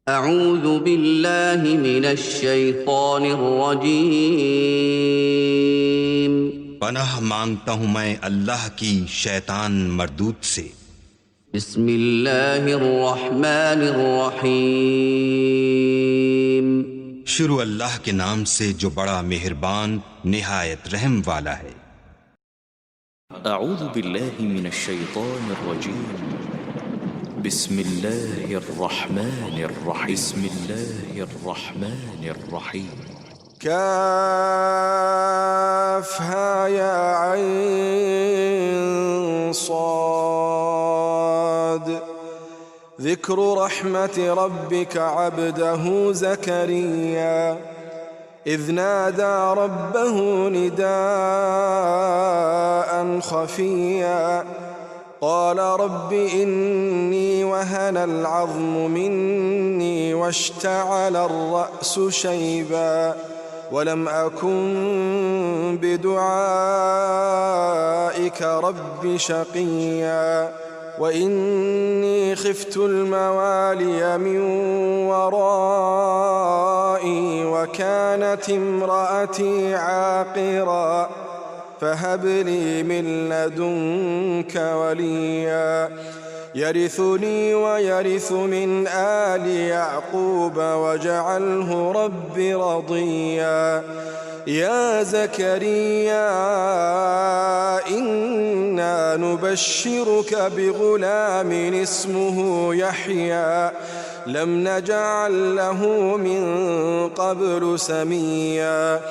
أعوذ بالله من الشيطان الرجيم पनाह मांगता हूं मैं अल्लाह की शैतान मरदूद से। بسم الله الرحمن الرحيم शुरू अल्लाह के नाम से जो बड़ा मेहरबान निहायत रहम वाला है। أعوذ بالله من الشيطان الرجيم بسم الله الرحمن الرحيم بسم الله الرحمن الرحيم كافها يا عين صاد ذكر رحمة ربك عبده زكريا إذ نادى ربه نداء خفيا قال رب إني وهن العظم مني واشتعل الرأس شيبا ولم أكن بدعائك رب شقيا وإني خفت الموالي من ورائي وكانت امرأتي عاقرا فهب لي من لدنك وليا يرثني ويرث من آل يعقوب واجعله رب رضيا يا زكريا إنا نبشرك بغلام اسمه يحيى لم نجعل له من قبل سميا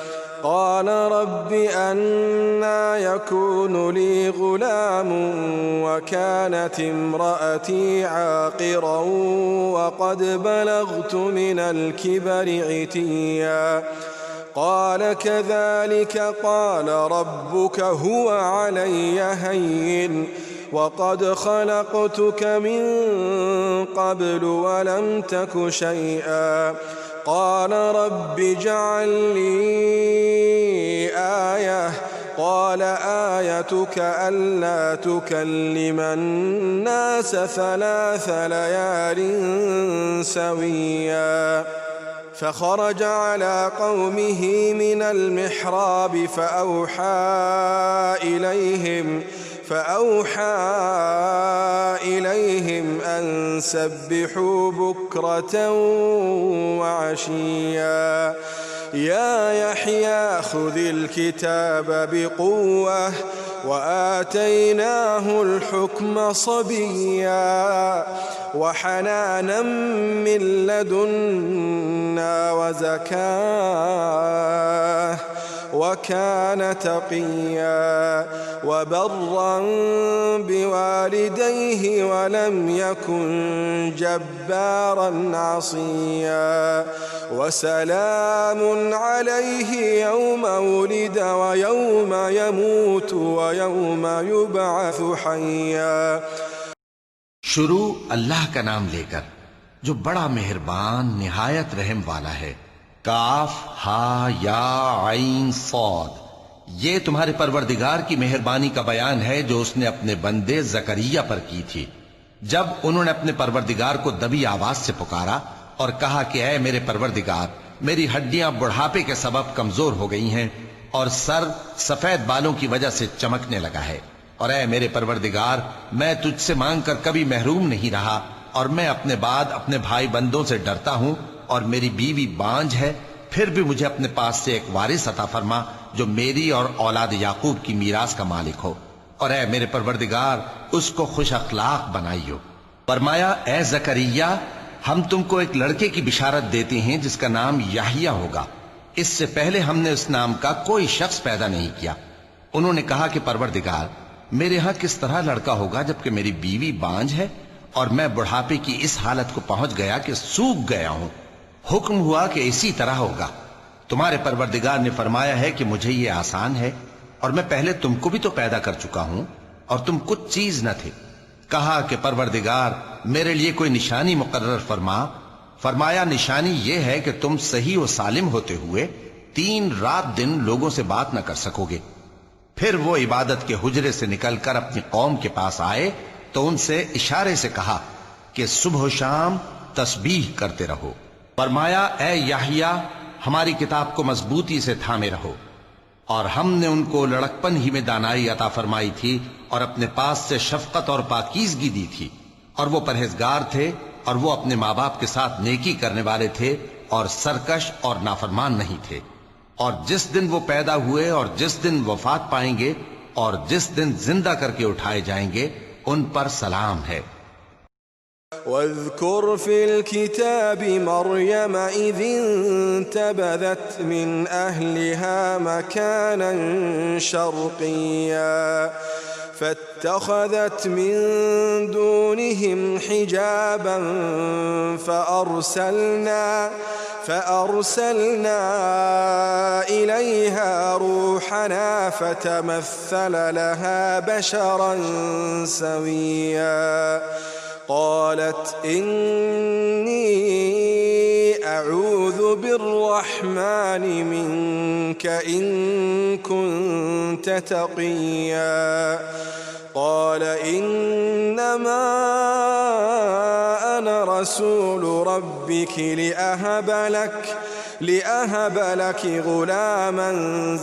قال رب أنى يكون لي غلام وكانت امرأتي عاقرا وقد بلغت من الكبر عتيا قال كذلك قال ربك هو علي هين وقد خلقتك من قبل ولم تك شيئا قال رب اجعل لي آية قال آيتك ألا تكلم الناس 3 ليال سويا فخرج على قومه من المحراب فأوحى إليهم أن سبحوا بكرة وعشيا يا يحيى خذ الكتاب بقوة وآتيناه الحكم صبيا وحنانا من لدنا وزكاة وكان تقيا وبرا بوالديه ولم يكن جبارا عصيا وسلام عليه يوم ولد ويوم يموت ويوم يبعث حيا। शुरू अल्लाह का नाम लेकर जो बड़ा मेहरबान निहायत रहम वाला है। काफ हा या आइन सौद, ये तुम्हारे परवरदिगार की मेहरबानी का बयान है जो उसने अपने बंदे जकरिया पर की थी जब उन्होंने अपने परवरदिगार को दबी आवाज से पुकारा और कहा कि ऐ मेरे परवरदिगार, मेरी हड्डियां बुढ़ापे के सबब कमजोर हो गई हैं और सर सफेद बालों की वजह से चमकने लगा है। और ऐ मेरे परवरदिगार, मैं तुझसे मांगकर कभी महरूम नहीं रहा और मैं अपने बाद अपने भाई बंदों से डरता हूं और मेरी बीवी बांझ है, फिर भी मुझे अपने पास से एक वारिस अता फरमा जो मेरी और औलाद याकूब की मीरास का मालिक हो। और ऐ मेरे परवरदिगार, उसको खुश अखलाक बनाइयो। फरमाया, ऐ जकरिया, हम तुमको एक लड़के की बिशारत देते हैं जिसका नाम याहिया होगा। इससे पहले हमने उस नाम का कोई शख्स पैदा नहीं किया। उन्होंने कहा कि परवरदिगार, मेरे यहां किस तरह लड़का होगा जबकि मेरी बीवी बांझ है और मैं बुढ़ापे की इस हालत को पहुंच गया कि सूख गया हूं। हुक्म हुआ कि इसी तरह होगा। तुम्हारे परवरदिगार ने फरमाया है कि मुझे ये आसान है और मैं पहले तुमको भी तो पैदा कर चुका हूं और तुम कुछ चीज न थे। कहा कि परवरदिगार, मेरे लिए कोई निशानी मुकर्रर फरमा। फरमाया, निशानी ये है कि तुम सही और सालिम होते हुए 3 रात दिन लोगों से बात न कर सकोगे। फिर वो इबादत के हुजरे से निकलकर अपनी कौम के पास आए तो उनसे इशारे से कहा कि सुबह शाम तस्बीह करते रहो। फरमाया, ए याहिया, हमारी किताब को मजबूती से थामे रहो। और हमने उनको लड़कपन ही में दानाई अता फरमाई थी और अपने पास से शफकत और पाकीज़गी दी थी, और वो परहेजगार थे और वो अपने माँ बाप के साथ नेकी करने वाले थे और सरकश और नाफरमान नहीं थे। और जिस दिन वो पैदा हुए और जिस दिन वफात पाएंगे और जिस दिन जिंदा करके उठाए जाएंगे, उन पर सलाम है। واذكر في الكتاب مريم إذ انتبذت من أهلها مكانا شرقيا فاتخذت من دونهم حجابا فأرسلنا إليها روحنا فتمثل لها بشرا سويا قالت إني أعوذ بالرحمن منك إن كنت تقيا قال إنما أنا رسول ربك لأهب لك غلاما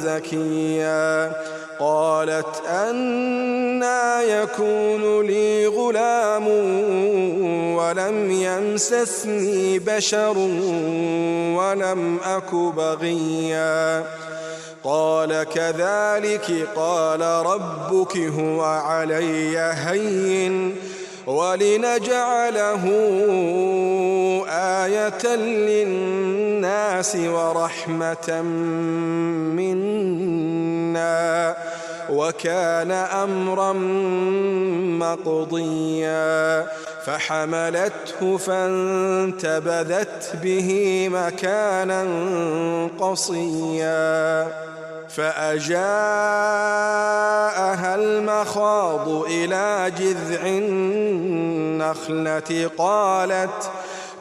زكيا قالت أنى يكون لي غلام ولم يمسسني بشر ولم أك بغيا قال كذلك قال ربك هو علي هين ولنجعله آية للناس ورحمة منا وكان أمرا مقضيا فحملته فانتبذت به مكانا قصيا فأجاءها المخاض إلى جذع النخلة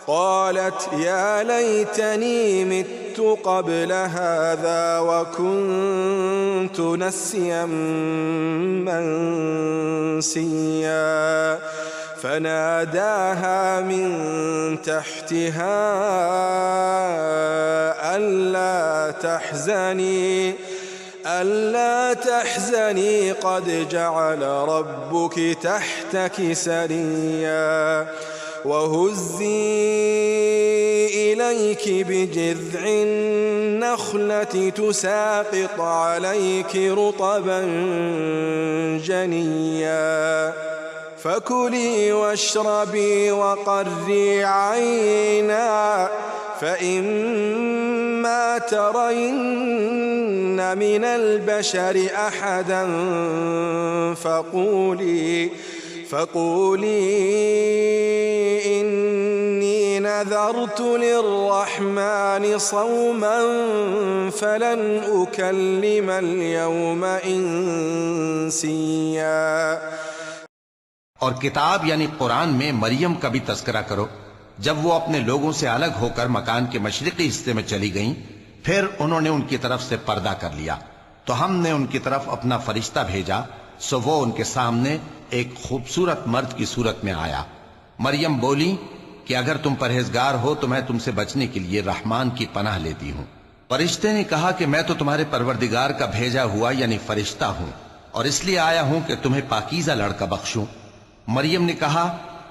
قالت يا ليتني مت قبل هذا وكنت نسيا منسيا فناداها من تحتها ألا تحزني قد جعل ربك تحتك سريا وهزي إليك بجذع النخلة تساقط عليك رطبا جنيا فكلي واشربي وقري عينا فإما ترين من البشر أحدا فقولي إني نذرت للرحمن صوما فلن أكلم اليوم إنسيا। और किताब यानी कुरान में मरियम का भी तस्करा करो। जब वो अपने लोगों से अलग होकर मकान के मशरिकी हिस्से में चली गईं, फिर उन्होंने उनकी तरफ से पर्दा कर लिया, तो हमने उनकी तरफ अपना फरिश्ता भेजा, सो वो उनके सामने एक खूबसूरत मर्द की सूरत में आया। मरियम बोली कि अगर तुम परहेजगार हो तो मैं तुमसे बचने के लिए रहमान की पनाह लेती हूँ। फरिश्ते ने कहा कि मैं तो तुम्हारे परवरदिगार का भेजा हुआ यानी फरिश्ता हूँ और इसलिए आया हूँ कि तुम्हें पाकीज़ा लड़का बख्शूं। मरियम ने कहा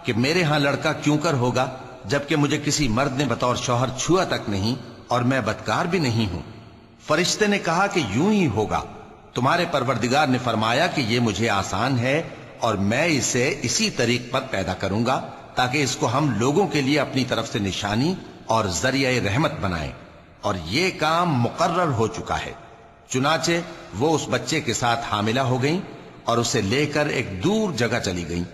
कि मेरे यहां लड़का क्यों कर होगा, जबकि मुझे किसी मर्द ने बतौर शौहर छुआ तक नहीं और मैं बदकार भी नहीं हूं। फरिश्ते ने कहा कि यूं ही होगा, तुम्हारे परवरदिगार ने फरमाया कि ये मुझे आसान है और मैं इसे इसी तरीक पर पैदा करूंगा ताकि इसको हम लोगों के लिए अपनी तरफ से निशानी और जरिया रहमत बनाएं, और ये काम मुकर्रर हो चुका है। चुनाचे वो उस बच्चे के साथ हामिला हो गईं और उसे लेकर एक दूर जगह चली गईं।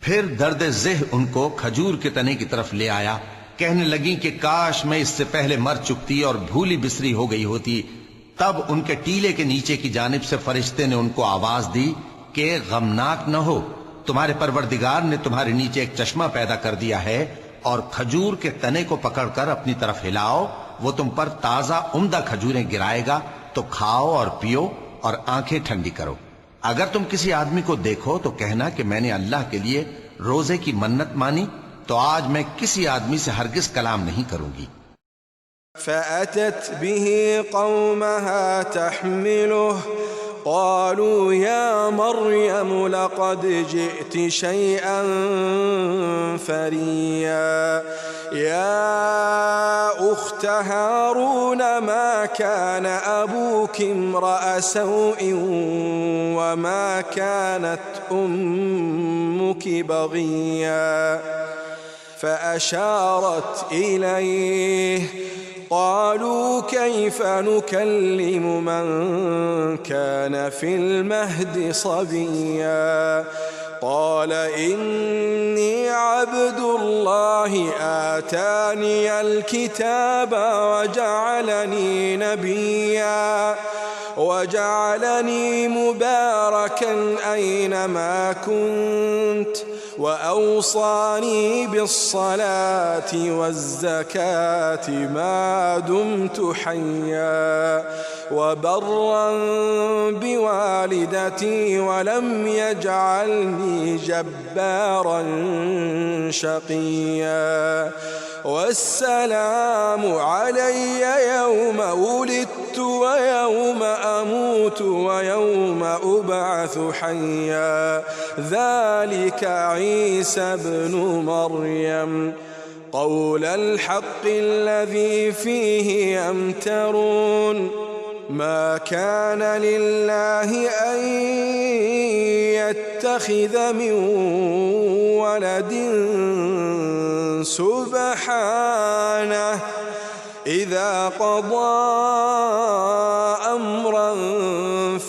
फिर दर्द ज़ेह उनको खजूर के तने की तरफ ले आया। कहने लगी कि काश मैं इससे पहले मर चुकती और भूली बिसरी हो गई होती। तब उनके टीले के नीचे की जानिब से फरिश्ते ने उनको आवाज दी कि गमनाक न हो, तुम्हारे परवरदिगार ने तुम्हारे नीचे एक चश्मा पैदा कर दिया है और खजूर के तने को पकड़कर अपनी तरफ हिलाओ, वो तुम पर ताजा उम्दा खजूरें गिराएगा, तो खाओ और पियो और आंखें ठंडी करो। अगर तुम किसी आदमी को देखो तो कहना कि मैंने अल्लाह के लिए रोजे की मन्नत मानी तो आज मैं किसी आदमी से हरगिज कलाम नहीं करूंगी। فأتت به قومها تحمله قالوا يا مريم لقد جئت شيئا فريا يا أخت هارون ما كان أبوك امرأ سوء وما كانت أمك بغيا فأشارت إليه قالوا كيف نكلم من كان في المهد صبيا قال إني عبد الله آتاني الكتاب وجعلني نبيا وجعلني مباركا أينما كنت وأوصاني بالصلاة والزكاة ما دمت حيا وبرا بوالدتي ولم يجعلني جبارا شقيا والسلام علي يوم ولدت ويوم أموت ويوم أبعث حيا ذلك عيسى ابن مريم قول الحق الذي فيه يمترون ما كان لله أن يتخذ من ولد سبحانه إذا قضى أمرا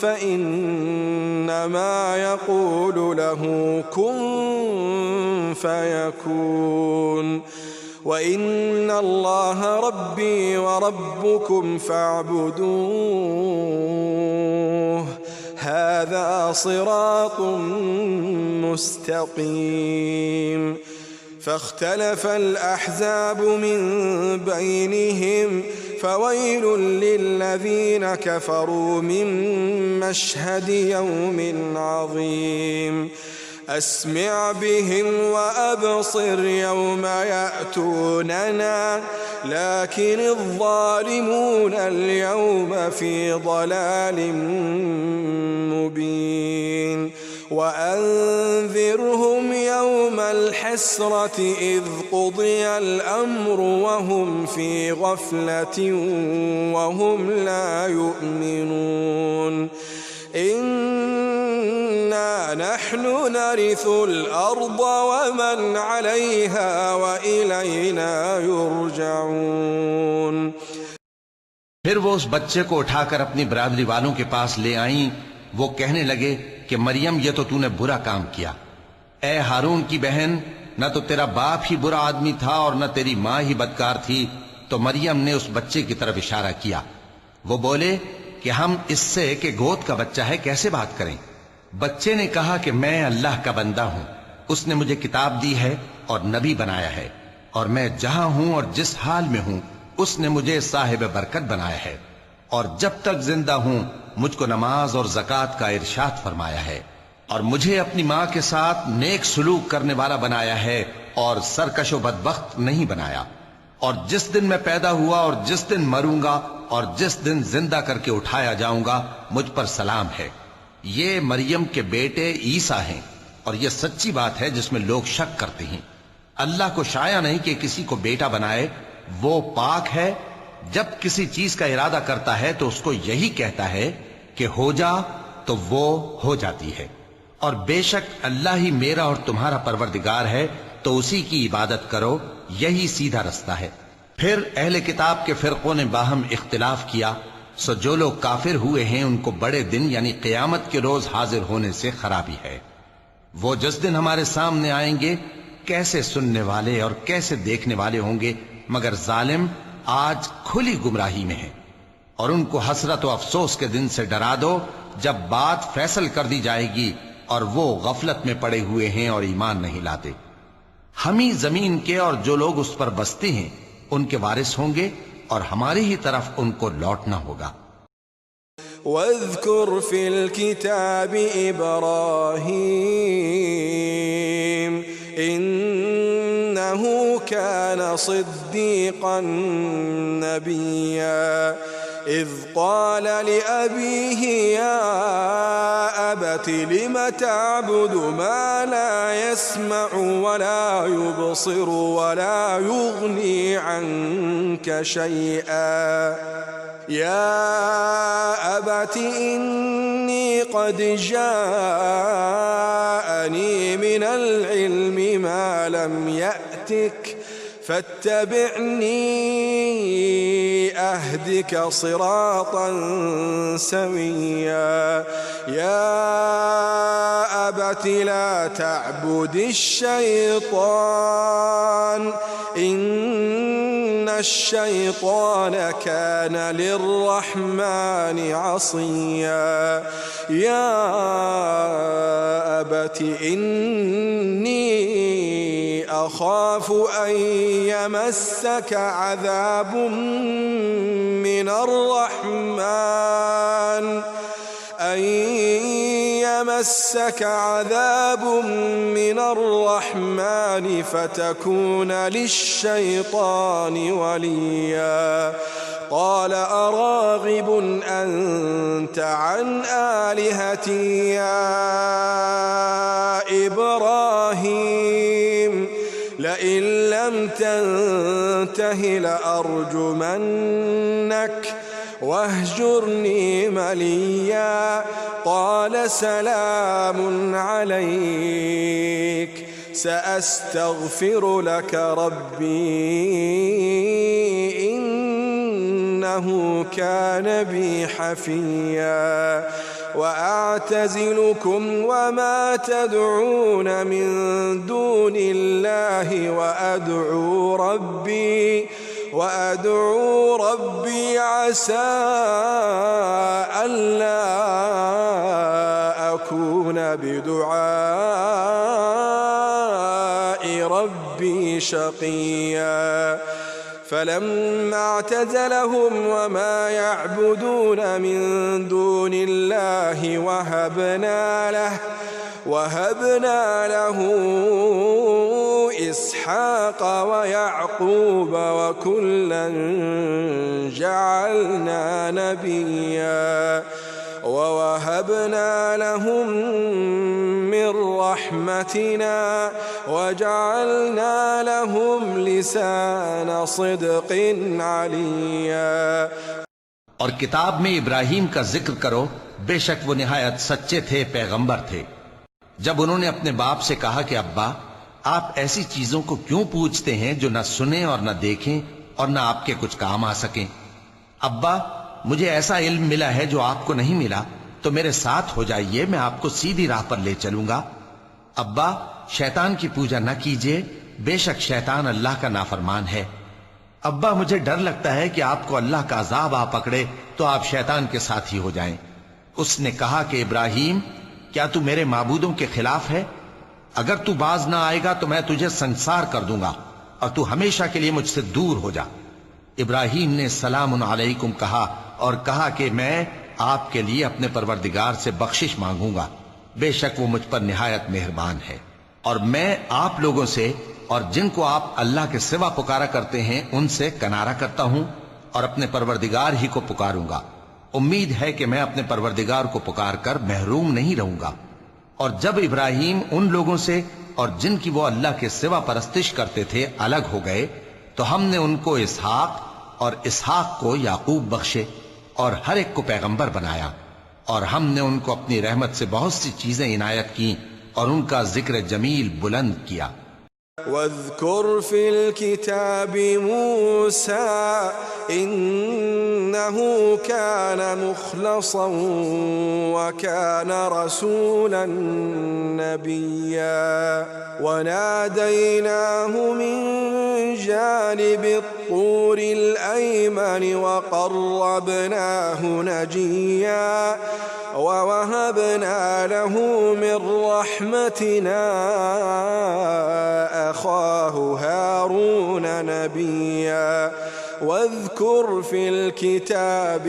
فإنما يقول له كن فيكون وإن الله ربي وربكم فاعبدوه هذا صراط مستقيم فاختلف الأحزاب من بينهم فويل للذين كفروا من مشهد يوم عظيم أسمع بهم وأبصر يوم يأتوننا لكن الظالمون اليوم في ضلال مبين وأنذرهم يوم الحسرة إذ قضي الأمر وهم في غفلة وهم لا يؤمنون إنا نحن نرث الأرض ومن عليها وإلينا يرجعون। फिर वो उस बच्चे को उठाकर अपनी बरादरी वालों के पास ले आईं। वो कहने लगे कि मरियम, ये तो तूने बुरा काम किया। ए हारून की बहन, न तो तेरा बाप ही बुरा आदमी था और न तेरी माँ ही बदकार थी। तो मरियम ने उस बच्चे की तरफ इशारा किया। वो बोले कि हम इससे कि गोद का बच्चा है कैसे बात करें। बच्चे ने कहा कि मैं अल्लाह का बंदा हूं, उसने मुझे किताब दी है और नबी बनाया है, और मैं जहां हूं और जिस हाल में हूं उसने मुझे साहिब बरकत बनाया है, और जब तक जिंदा हूं मुझको नमाज और ज़कात का इरशाद फरमाया है, और मुझे अपनी माँ के साथ नेक सुलूक करने वाला बनाया है और सरकशो बदबख्त नहीं बनाया। और जिस दिन मैं पैदा हुआ और जिस दिन मरूंगा और जिस दिन जिंदा करके उठाया जाऊंगा मुझ पर सलाम है। ये मरियम के बेटे ईसा हैं, और यह सच्ची बात है जिसमें लोग शक करते हैं। अल्लाह को शाया नहीं कि किसी को बेटा बनाए, वो पाक है। जब किसी चीज का इरादा करता है तो उसको यही कहता है कि हो जा, तो वो हो जाती है। और बेशक अल्लाह ही मेरा और तुम्हारा परवरदिगार है, तो उसी की इबादत करो, यही सीधा रास्ता है। फिर अहले किताब के फिरकों ने बाहम इख्तिलाफ किया, सो जो लोग काफिर हुए हैं उनको बड़े दिन यानी क़यामत के रोज हाजिर होने से खराबी है। वो जिस दिन हमारे सामने आएंगे कैसे सुनने वाले और कैसे देखने वाले होंगे, मगर जालिम आज खुली गुमराही में है। और उनको हसरत व अफसोस के दिन से डरा दो जब बात फैसल कर दी जाएगी और वो गफलत में पड़े हुए हैं और ईमान नहीं लाते। हम ही जमीन के और जो लोग उस पर बसते हैं उनके वारिस होंगे और हमारी ही तरफ उनको लौटना होगा। वज़्कुर फ़िल किताबि इब्राहीम इन्नहु كان صديقا نبيا إذ قال لأبيه يا أبت لم تعبد ما لا يسمع ولا يبصر ولا يغني عنك شيئا يا أبت إني قد جاءني من العلم ما لم يأتك فاتبعني أهدك صراطا سويا يا أبت لا تعبد الشيطان إن الشيطان كان للرحمن عصيا يا أبت إني أخاف أن يمسك عذاب من الرحمن فتكون للشيطان وليا قال أراغب أنت عن آلهتي يا إبراهيم لئن لم تنته لأرجمنك واهجرني مليا قال سلام عليك سأستغفر لك ربي إنه كان بي حفيا وأعتزلكم وما تدعون من دون الله وأدعو ربي عسى ألا أكون بدعاء ربي شقيا فلما اعتزلهم وما يعبدون من دون الله وهبنا له إسحاق ويعقوب وكلا جعلنا نبيا ووهبنا لهم من رحمتنا وجعلنا لهم لسان صدق عليا और किताब में इब्राहिम का जिक्र करो, बेशक वो निहायत सच्चे थे, पैगंबर थे। जब उन्होंने अपने बाप से कहा कि अब्बा, आप ऐसी चीजों को क्यों पूछते हैं जो न सुने और न देखें और न आपके कुछ काम आ सकें। अब्बा, मुझे ऐसा इल्म मिला है जो आपको नहीं मिला, तो मेरे साथ हो जाइए, मैं आपको सीधी राह पर ले चलूंगा। अब्बा, शैतान की पूजा न कीजिए, बेशक शैतान अल्लाह का नाफरमान है। अब्बा, मुझे डर लगता है कि आपको अल्लाह का अजाब आ पकड़े तो आप शैतान के साथी हो जाएं। उसने कहा कि इब्राहिम, क्या तू मेरे माबूदों के खिलाफ है? अगर तू बाज ना आएगा तो मैं तुझे संसार कर दूंगा और तू हमेशा के लिए मुझसे दूर हो जा। इब्राहिम ने सलामुन अलैकुम कहा और कहा कि मैं आपके लिए अपने परवरदिगार से बख्शिश मांगूंगा, बेशक वो मुझ पर निहायत मेहरबान है। और मैं आप लोगों से और जिनको आप अल्लाह के सिवा पुकारा करते हैं उनसे कनारा करता हूं और अपने परवरदिगार ही को पुकारूंगा। उम्मीद है कि मैं अपने परवरदिगार को पुकार कर महरूम नहीं रहूंगा। और जब इब्राहिम उन लोगों से और जिनकी वो अल्लाह के सिवा परस्तिश करते थे अलग हो गए, तो हमने उनको इसहाक और इसहाक को याकूब बख्शे और हर एक को पैगंबर बनाया। और हमने उनको अपनी रहमत से बहुत सी चीजें इनायत की और उनका जिक्र जमील बुलंद किया। واذكر في الكتاب موسى إنه كان مخلصا وكان رسولا نبيا وناديناه من جانب الطور الأيمن وقربناه نجيا ووهبنا له من رحمتنا أخاه هارون نبيا واذكر في الكتاب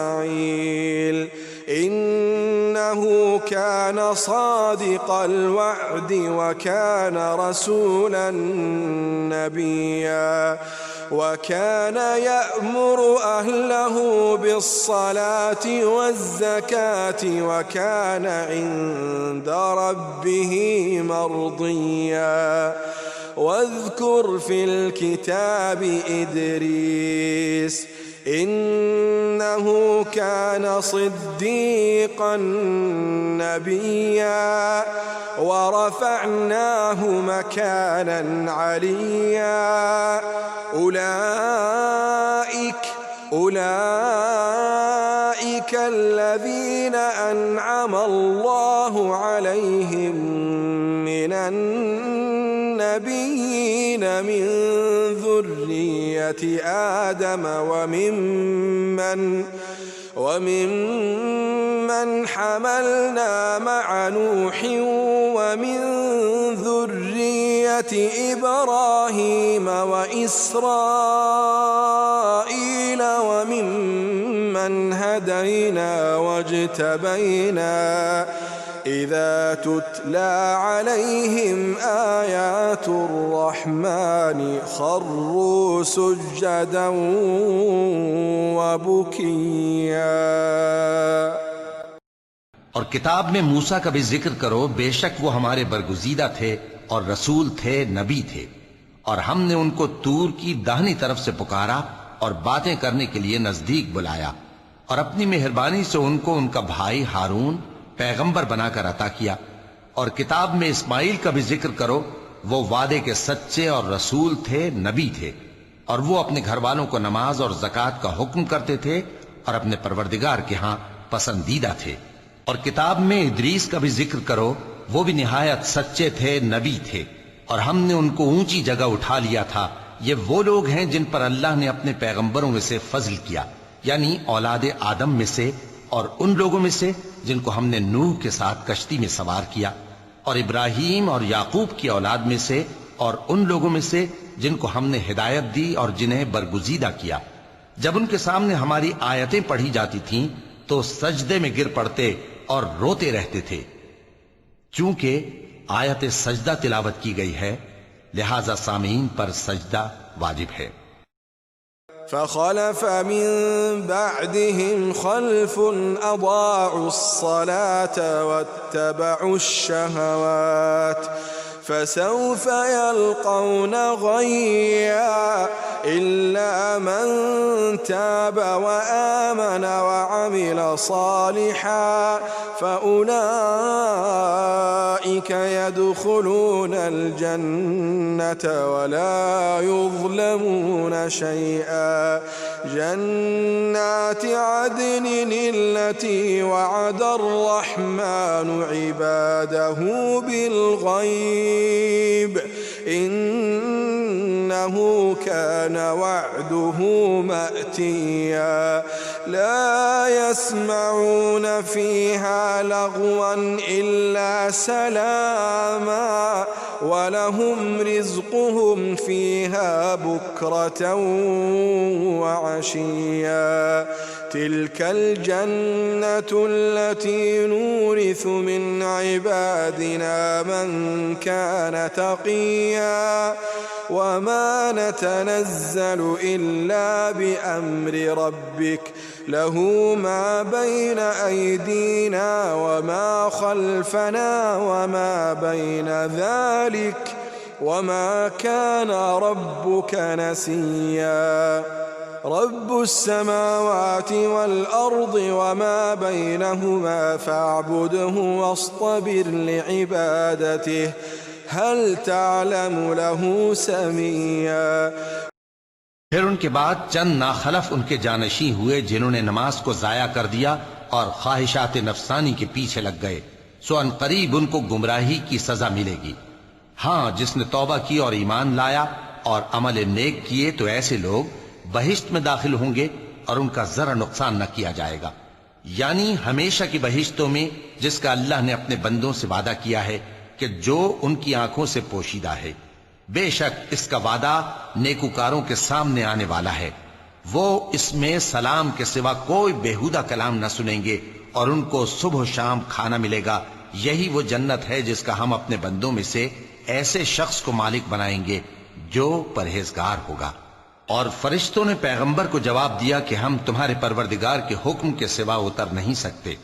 إسماعيل إنه كان صادق الوعد وكان رسولا نبيا وكان يأمر أهله بالصلاة والزكاة وكان عند ربه مرضيا واذكر في الكتاب إدريس إنه كان صديقا نبيا ورفعناه مكانا عليا أولئك الذين أنعم الله عليهم من النبيين من ذرية آدم وممن حملنا مع نوح ومن ذرية إبراهيم وإسرائيل وممن هدينا واجتبينا إذا تتلى عليهم آيات الرحمن خروا سجدا وبكيا. और किताब में मूसा का भी जिक्र करो, बेशक वो हमारे बरगुजीदा थे और रसूल थे, नबी थे, और हमने उनको तूर की दाहिनी तरफ से पुकारा और बातें करने के लिए नजदीक बुलाया और अपनी मेहरबानी से उनको उनका भाई हारून पैगंबर बनाकर अता किया। और किताब में इस्माइल का भी जिक्र करो, वो वादे के सच्चे और रसूल थे, नबी थे, और वो अपने घर वालों को नमाज और ज़कात का हुक्म करते थे और अपने परवरदिगार के यहाँ पसंदीदा थे। और किताब में इदरीस का भी जिक्र करो, वो भी निहायत सच्चे थे, नबी थे, और हमने उनको ऊंची जगह उठा लिया था। ये वो लोग हैं जिन पर अल्लाह ने अपने पैगंबरों में से फजल किया, यानी औलाद आदम में से, और उन लोगों में से जिनको हमने नूह के साथ कश्ती में सवार किया, और इब्राहीम और याकूब की औलाद में से, और उन लोगों में से जिनको हमने हिदायत दी और जिन्हें बरगुजीदा किया। जब उनके सामने हमारी आयतें पढ़ी जाती थीं तो सजदे में गिर पड़ते और रोते रहते थे। चूंकि आयत सजदा तिलावत की गई है, लिहाजा सामीन पर सजदा वाजिब है। فخلف من بعدهم خلف أضاعوا الصلاة واتبعوا الشهوات فسوف يلقون غيا إلا من تاب وآمن وعمل صالحا فأولئك يدخلون الجنة ولا يظلمون شيئا جنات عدن التي وعد الرحمن عباده بالغيب إنه كان وعده مأتيا لا يسمعون فيها لغوا إلا سلاما ولهم رزقهم فيها بكرة وعشيا تلك الجنة التي نورث من عبادنا من كان تقيا وما نتنزل إلا بأمر ربك له ما بين أيدينا وما خلفنا وما بين ذلك وما كان ربك نسيا رب السماوات والأرض وما بينهما فاعبده واصطبر لعبادته هل تعلم له سميا। फिर उनके बाद चंद नाखलफ उनके जानशी हुए जिन्होंने नमाज को जाया कर दिया और ख्वाहिशात नफसानी के पीछे लग गए, सो अनकरीब उनको गुमराही की सजा मिलेगी। हाँ, जिसने तौबा की और ईमान लाया और अमल नेक किए तो ऐसे लोग बहिश्त में दाखिल होंगे और उनका जरा नुकसान न किया जाएगा, यानी हमेशा की बहिश्तों में जिसका अल्लाह ने अपने बंदों से वादा किया है कि जो उनकी आंखों से पोशीदा है। बेशक इसका वादा नेकुकारों के सामने आने वाला है। वो इसमें सलाम के सिवा कोई बेहुदा कलाम न सुनेंगे और उनको सुबह शाम खाना मिलेगा। यही वो जन्नत है जिसका हम अपने बंदों में से ऐसे शख्स को मालिक बनाएंगे जो परहेजगार होगा। और फरिश्तों ने पैगंबर को जवाब दिया कि हम तुम्हारे परवरदिगार के हुक्म के सिवा उतर नहीं सकते।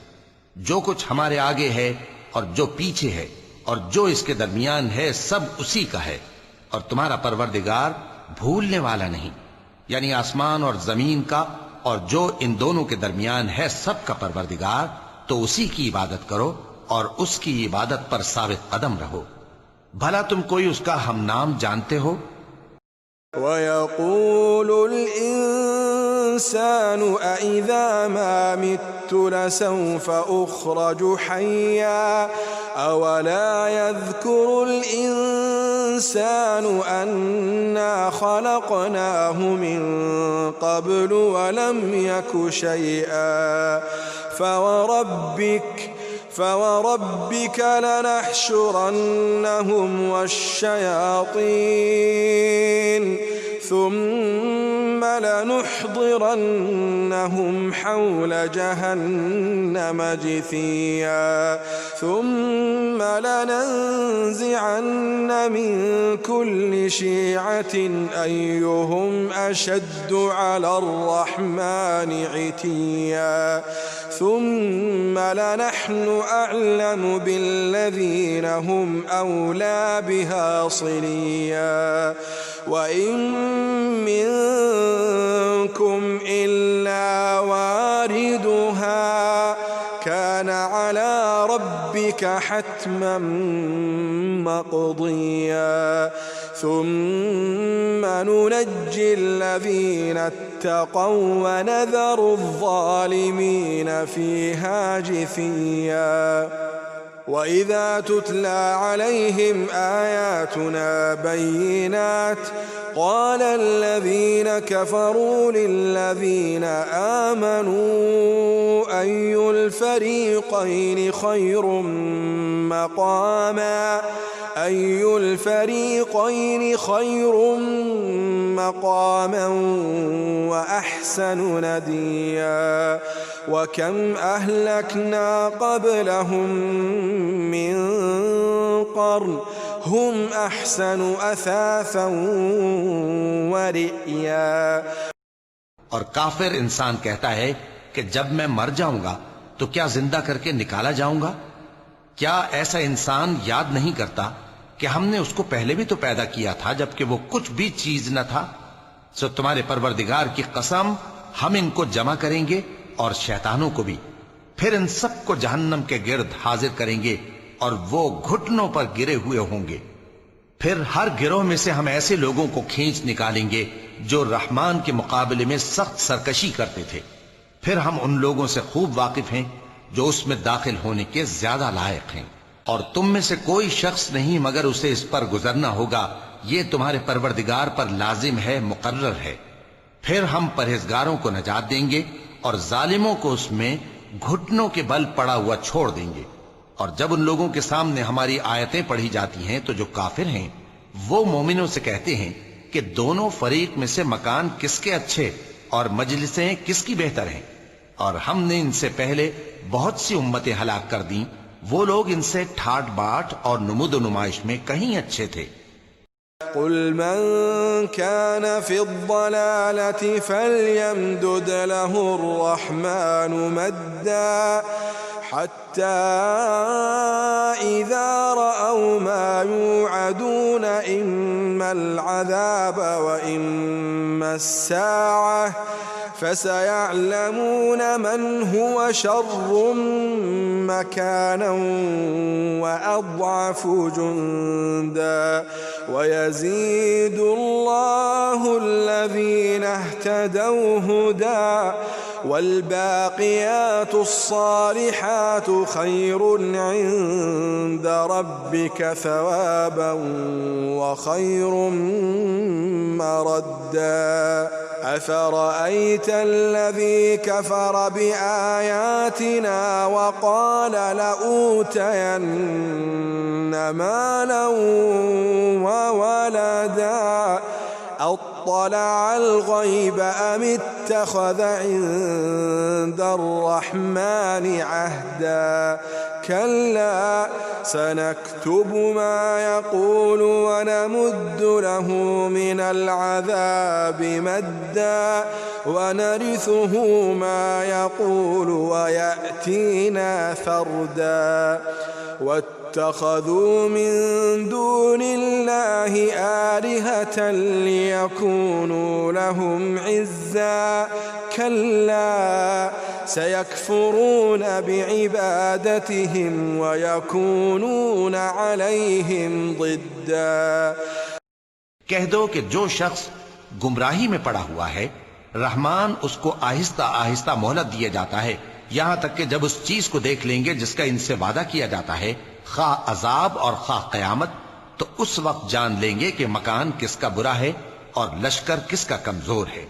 जो कुछ हमारे आगे है और जो पीछे है और जो इसके दरमियान है सब उसी का है, और तुम्हारा परवरदिगार भूलने वाला नहीं। यानी आसमान और जमीन का और जो इन दोनों के दरमियान है सबका परवरदिगार, तो उसी की इबादत करो और उसकी इबादत पर साबित कदम रहो। भला तुम कोई उसका हम नाम जानते हो? وَيَقُولُ الْإِنسَانُ أَإِذَا مَا مِتُّ لَسَوْفَ أُخْرَجُ حَيًّا أَوَلَا يَذْكُرُ الْإِنسَانُ أَنَّا خَلَقْنَاهُ مِنْ قَبْلُ وَلَمْ يَكُ شَيْئًا فوربك لنحشرنهم والشياطين ثم لنحضرنهم حول جهنم جثيا ثم لننزعن من كل شيعة أيهم أشد على الرحمن عتيا ثم لنحن أعلم بالذين هم أولى بها صليا وإن منكم إلا واردها كان على ربك حتما مقضيا ثم ننجي الذين اتقوا ونذر الظالمين فيها جثيا وإذا تتلى عليهم آياتنا بينات قال الذين كفروا للذين آمنوا أي الفريقين خير مقاما وأحسن نديا وكم أهلكنا قبلهم من قرن هم أحسن أثاثا ورئيا। और काफिर इंसान कहता है कि जब मैं मर जाऊंगा तो क्या जिंदा करके निकाला जाऊंगा? क्या ऐसा इंसान याद नहीं करता कि हमने उसको पहले भी तो पैदा किया था जबकि वो कुछ भी चीज न था? सो तुम्हारे परवरदिगार की कसम, हम इनको जमा करेंगे और शैतानों को भी, फिर इन सबको जहन्नम के गिर्द हाजिर करेंगे और वो घुटनों पर गिरे हुए होंगे। फिर हर गिरोह में से हम ऐसे लोगों को खींच निकालेंगे जो रहमान के मुकाबले में सख्त सरकशी करते थे। फिर हम उन लोगों से खूब वाकिफ हैं जो उसमें दाखिल होने के ज्यादा लायक हैं, और तुम में से कोई शख्स नहीं मगर उसे इस पर गुजरना होगा। ये तुम्हारे परवरदिगार पर लाजिम है, मुकर्रर है। फिर हम परहेजगारों को नजात देंगे और जालिमों को उसमें घुटनों के बल पड़ा हुआ छोड़ देंगे। और जब उन लोगों के सामने हमारी आयतें पढ़ी जाती हैं तो जो काफिर हैं वो मोमिनों से कहते हैं कि दोनों फरीक में से मकान किसके अच्छे और मजलिसें किसकी बेहतर हैं, और हमने इनसे पहले बहुत सी उम्मतें हलाक कर दी। वो लोग इनसे ठाट बाट और नुमुद नुमाइश में कहीं अच्छे थे। قل من كان في الضلالة فليمدد له الرحمن مدا حتى إذا رأوا ما يوعدون إما العذاب وإما الساعة فسيعلمون من هو شر مكانا وأضعف جندا ويزيد الله الذين اهتدوا هدى والباقيات الصالحات خير عند ربك ثوابا وخير مردا أفرأيت الذي كفر بآياتنا وقال لأوتين مالا وولدا اطلع الغيب أم اتخذ عند الرحمن عهدا كلا سنكتب ما يقول ونمد له من العذاب مدا ونرثه ما يقول ويأتينا فردا واتخذوا من دون الله آلهة ليكونوا لهم عزا كلا سيكفرون بعبادتهم ويكونون عليهم ضدا कह दो कि जो शख्स गुमराही में पड़ा हुआ है रहमान उसको आहिस्ता आहिस्ता मोहलत दिया जाता है यहां तक कि जब उस चीज को देख लेंगे जिसका इनसे वादा किया जाता है खा अजाब और खा कयामत तो उस वक्त जान लेंगे कि मकान किसका बुरा है और लश्कर किसका कमजोर है।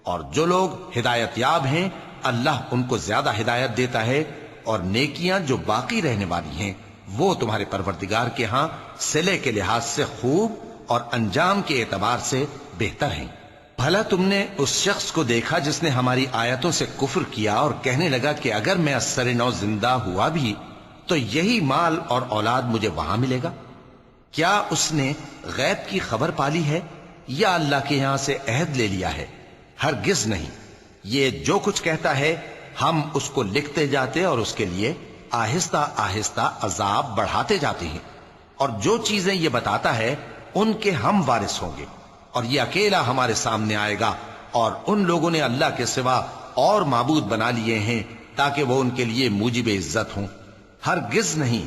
और जो लोग हिदायत याब हैं अल्लाह उनको ज्यादा हिदायत देता है और नेकियां जो बाकी रहने वाली हैं वो तुम्हारे परवरदिगार के यहां सिले के लिहाज से खूब और अंजाम के एतबार से बेहतर हैं। भला तुमने उस शख्स को देखा जिसने हमारी आयतों से कुफ्र किया और कहने लगा कि अगर मैं अस्सर नौ जिंदा हुआ भी तो यही माल और औलाद मुझे वहां मिलेगा। क्या उसने गैब की खबर पाली है या अल्लाह के यहां से अहद ले लिया है? हरगिज नहीं। ये जो कुछ कहता है हम उसको लिखते जाते और उसके लिए आहिस्ता आहिस्ता अजाब बढ़ाते जाते हैं। और जो चीजें ये बताता है उनके हम वारिस होंगे और ये अकेला हमारे सामने आएगा। और उन लोगों ने अल्लाह के सिवा और माबूद बना लिए हैं ताकि वो उनके लिए मूजिब इज्जत हों। हरगिज नहीं,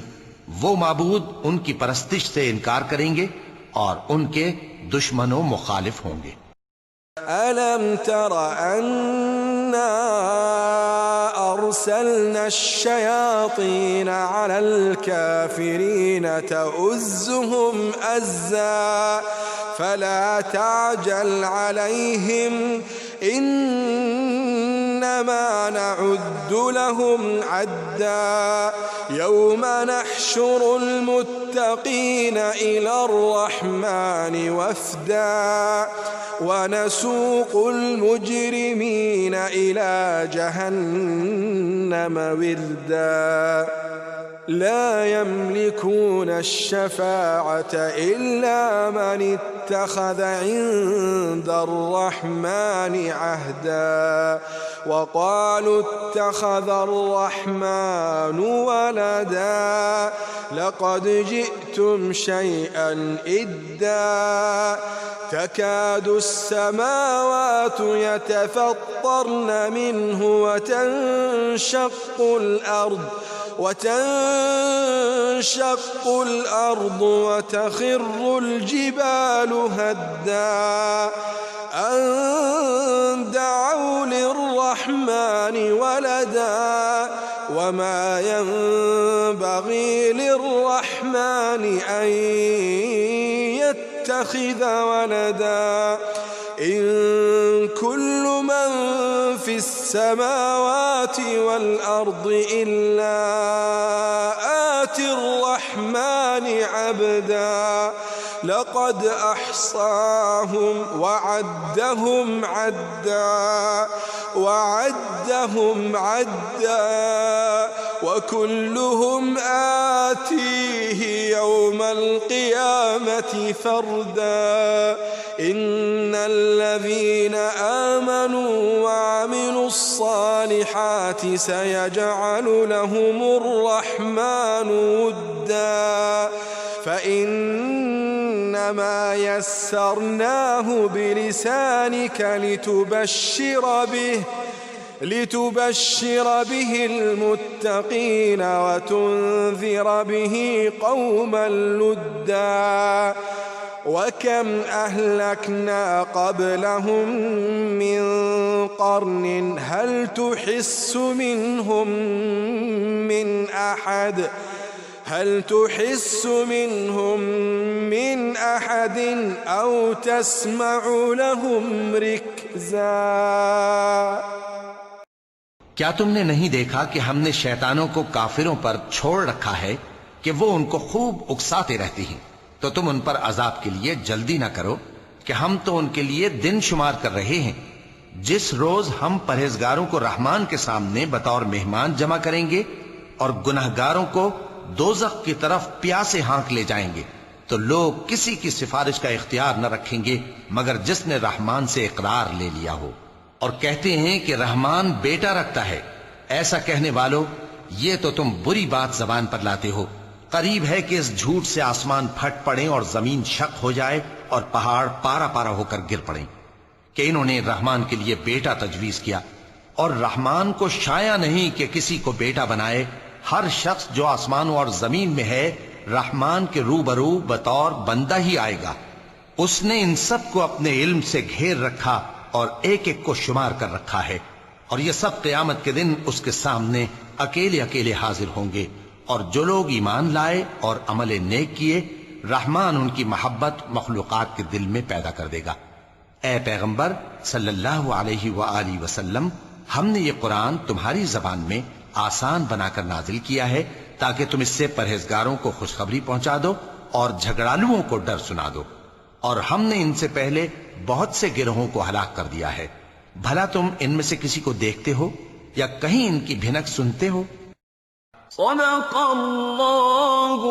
वो माबूद उनकी परस्तिश से इनकार करेंगे और उनके दुश्मनों मुखालिफ होंगे। अलम तरा अन्ना अरसलना अश्शयातीन अलल काफिरीन तउज़्ज़ुहुम अज़्ज़ा फला ताजल अलैहिम इन्नमा नउद्दु लहुम अद्दा यौम नहशुरुल मुत्तकीन इलर रहमानि वफ़दा वनसूकुल मुजरिमीन इला जहन्नम विर्दा ला यमलिकून अश्शफाअत इल्ला मन इत्तखज़ इंदर रहमानि अहदा वक़ालू इत्तखज़र रहमानु वलदा लक़द जिअ्तुम शैअन इद्दा तकादु अस्समावातु यतफ़त्तरन मिन्हु وتنشق الأرض وتخر الجبال هدا أن دعوا للرحمن ولدا وما ينبغي للرحمن أن يتخذ ولدا إن كل من في السماوات والأرض إلا آتي الرحمن عبدا لقد أحصاهم وعدهم عدا وكلهم آتيه يوم القيامة فردا إن الذين آمنوا وعملوا الصالحات سيجعل لهم الرحمن ودا فإنما يسرناه بلسانك لتبشر به المتقين وتنذر به قوما لدا وكم أهلكنا قبلهم من قرن هل تحس منهم من أحد أو تسمع لهم ركزا। क्या तुमने नहीं देखा कि हमने शैतानों को काफिरों पर छोड़ रखा है कि वो उनको खूब उकसाते रहती हैं, तो तुम उन पर अजाब के लिए जल्दी ना करो کہ ہم تو ان کے لیے دن شمار کر رہے ہیں، جس روز ہم پرہیزگاروں کو رحمان کے سامنے بطور مہمان جمع کریں گے اور گناہگاروں کو دوزخ کی طرف پیاسے ہانک لے جائیں گے، تو لوگ کسی کی سفارش کا اختیار نہ رکھیں گے مگر جس نے رحمان سے اقرار لے لیا ہو، اور کہتے ہیں کہ رحمان بیٹا رکھتا ہے۔ ایسا کہنے والو، یہ تو تم بری بات زبان پر لاتے ہو۔ قریب ہے کہ اس جھوٹ سے آسمان پھٹ پڑیں اور زمین شق ہو جائے اور پہاڑ پارا پارا ہو کر گر پڑیں، کہ انہوں نے رحمان کے لیے بیٹا تجویز کیا، اور رحمان کو شایع نہیں کہ کسی کو بیٹا بنائے۔ ہر شخص جو آسمانوں اور زمین میں ہے رحمان کے روبرو بطور بندہ ہی آئے گا۔ اس نے ان سب کو اپنے علم سے گھیر رکھا اور ایک ایک کو شمار کر رکھا ہے، اور یہ سب قیامت کے دن اس کے سامنے اکیلے اکیلے حاضر ہوں گے۔ اور جو لوگ ایمان لائے اور عمل نیک کیے، رحمان ان کی محبت مخلوقات کے دل میں پیدا کر دے گا۔ اے پیغمبر صلی اللہ علیہ وآلہ وسلم، ہم نے یہ قرآن تمہاری زبان میں آسان بنا کر نازل کیا ہے تاکہ تم اس سے پرہیزگاروں کو خوشخبری پہنچا دو اور جھگڑالوؤں کو ڈر سنا دو، اور ہم نے ان سے پہلے بہت سے گروہوں کو ہلاک کر دیا ہے۔ بھلا تم ان میں سے کسی کو دیکھتے ہو یا کہیں ان کی بھنک سنتے ہو؟ صدق اللہ